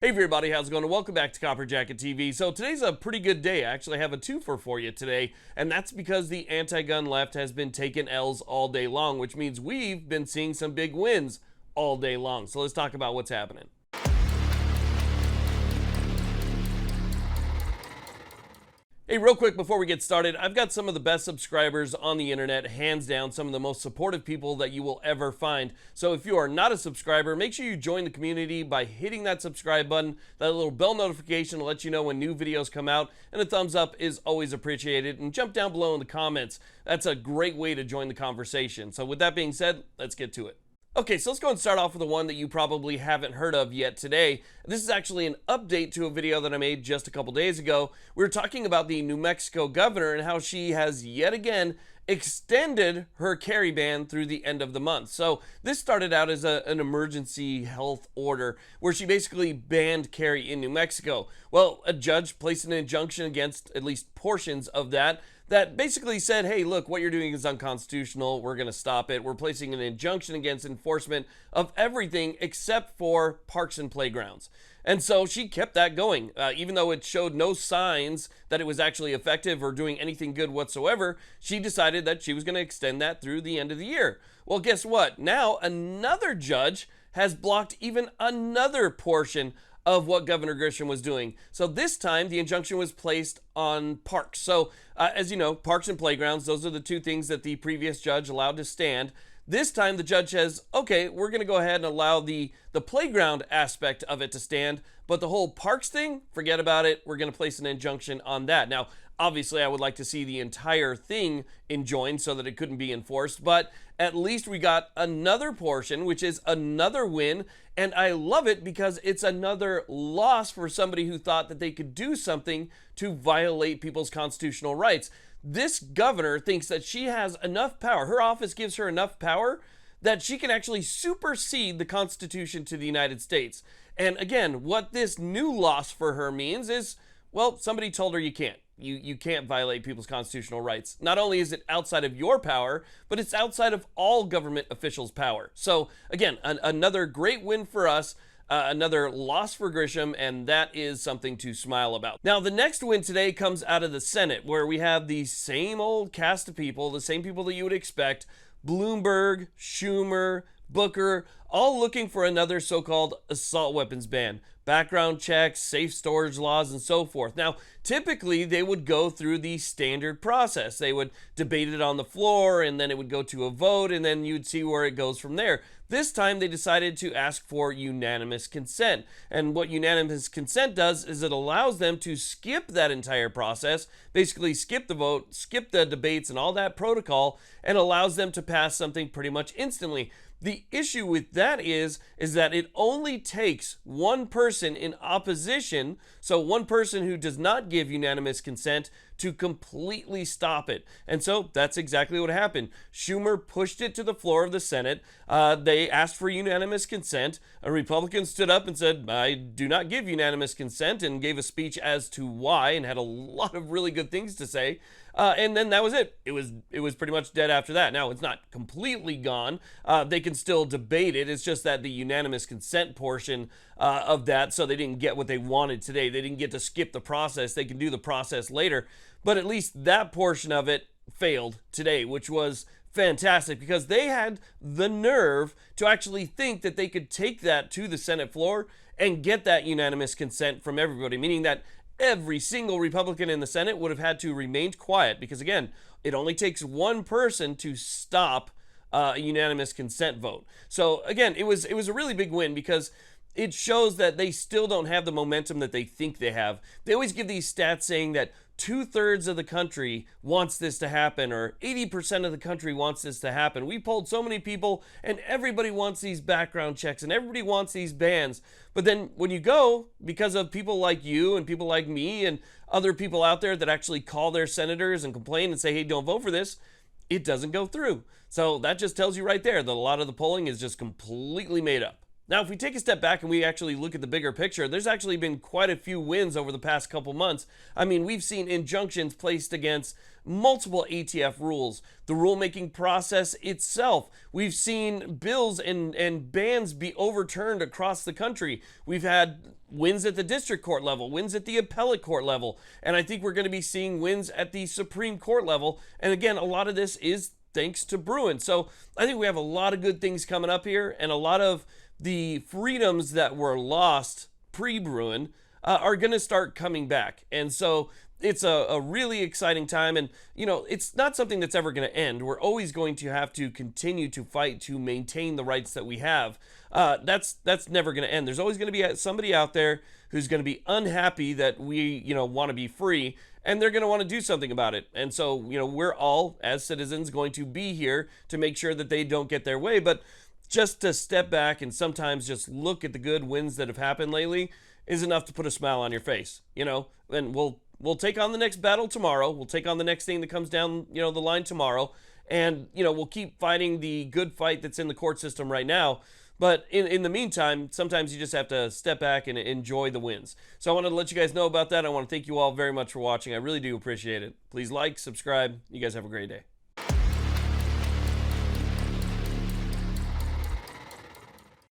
Hey everybody, how's it going? Welcome back to Copper Jacket TV. So today's a pretty good day. I actually have a twofer for you today, and that's because the anti-gun left has been taking L's all day long, which means we've been seeing some big wins all day long. So let's talk about what's happening. Hey, real quick before we get started, I've got some of the best subscribers on the internet, hands down, some of the most supportive people that you will ever find. So if you are not a subscriber, make sure you join the community by hitting that subscribe button. That little bell notification will let you know when new videos come out, and a thumbs up is always appreciated. And jump down below in the comments. That's a great way to join the conversation. So with that being said, let's get to it. Okay, so let's go and start off with the one that you probably haven't heard of yet today. This is actually an update to a video that I made just a couple days ago. We were talking about the New Mexico governor and how she has yet again extended her carry ban through the end of the month. So this started out as an emergency health order where she basically banned carry in New Mexico. Well, a judge placed an injunction against at least portions of that basically said, hey, look, what you're doing is unconstitutional. We're going to stop it. We're placing an injunction against enforcement of everything except for parks and playgrounds. And so she kept that going, even though it showed no signs that it was actually effective or doing anything good whatsoever. She decided that she was going to extend that through the end of the year. Well, guess what? Now another judge has blocked even another portion of what Governor Grisham was doing. So this time the injunction was placed on parks. So as you know, parks and playgrounds, those are the two things that the previous judge allowed to stand. This time the judge says, okay, we're going to go ahead and allow the playground aspect of it to stand, but the whole parks thing, forget about it. We're going to place an injunction on that. Now, obviously, I would like to see the entire thing enjoined so that it couldn't be enforced, but at least we got another portion, which is another win, and I love it because it's another loss for somebody who thought that they could do something to violate people's constitutional rights. This governor thinks that she has enough power, her office gives her enough power that she can actually supersede the Constitution to the United States. And again, what this new loss for her means is, well, somebody told her you can't. You can't violate people's constitutional rights. Not only is it outside of your power, but it's outside of all government officials' power. So again, another great win for us, another loss for Grisham, and that is something to smile about. Now, the next win today comes out of the Senate, where we have the same old cast of people, the same people that you would expect: Bloomberg, Schumer, Booker, all looking for another so-called assault weapons ban, background checks, safe storage laws, and so forth. Now, typically they would go through the standard process. They would debate it on the floor, and then it would go to a vote, and then you'd see where it goes from there. This time they decided to ask for unanimous consent. And what unanimous consent does is it allows them to skip that entire process, basically skip the vote, skip the debates and all that protocol, and allows them to pass something pretty much instantly. The issue with that is that it only takes one person in opposition, so one person who does not give unanimous consent, to completely stop it. And so that's exactly what happened. Schumer pushed it to the floor of the Senate. They asked for unanimous consent. A Republican stood up and said, I do not give unanimous consent, and gave a speech as to why, and had a lot of really good things to say. And then that was it. It was pretty much dead after that. Now, it's not completely gone. They can still debate it. It's just that the unanimous consent portion of that, so they didn't get what they wanted today. They didn't get to skip the process. They can do the process later. But at least that portion of it failed today, which was fantastic because they had the nerve to actually think that they could take that to the Senate floor and get that unanimous consent from everybody, meaning that every single Republican in the Senate would have had to remain quiet because, again, it only takes one person to stop a unanimous consent vote. So, again, it was a really big win because it shows that they still don't have the momentum that they think they have. They always give these stats saying that 2/3 of the country wants this to happen, or 80% of the country wants this to happen. We polled so many people, and everybody wants these background checks, and everybody wants these bans. But then when you go, because of people like you and people like me and other people out there that actually call their senators and complain and say, hey, don't vote for this, it doesn't go through. So that just tells you right there that a lot of the polling is just completely made up. Now, if we take a step back and we actually look at the bigger picture, there's actually been quite a few wins over the past couple months. I mean, we've seen injunctions placed against multiple ATF rules, the rulemaking process itself. We've seen bills and bans be overturned across the country. We've had wins at the district court level, wins at the appellate court level, and I think we're going to be seeing wins at the Supreme Court level. And again, a lot of this is thanks to Bruin. So I think we have a lot of good things coming up here, and a lot of the freedoms that were lost pre-Bruin are going to start coming back. And so it's a really exciting time. And, you know, it's not something that's ever going to end. We're always going to have to continue to fight to maintain the rights that we have. That's never going to end. There's always going to be somebody out there who's going to be unhappy that we, you know, want to be free, and they're going to want to do something about it. And so, you know, we're all, as citizens, going to be here to make sure that they don't get their way. But just to step back and sometimes just look at the good wins that have happened lately is enough to put a smile on your face, you know. And we'll take on the next battle tomorrow. We'll take on the next thing that comes down, you know, the line tomorrow. And, you know, we'll keep fighting the good fight that's in the court system right now. But in the meantime, sometimes you just have to step back and enjoy the wins. So I wanted to let you guys know about that. I want to thank you all very much for watching. I really do appreciate it. Please like, subscribe. You guys have a great day.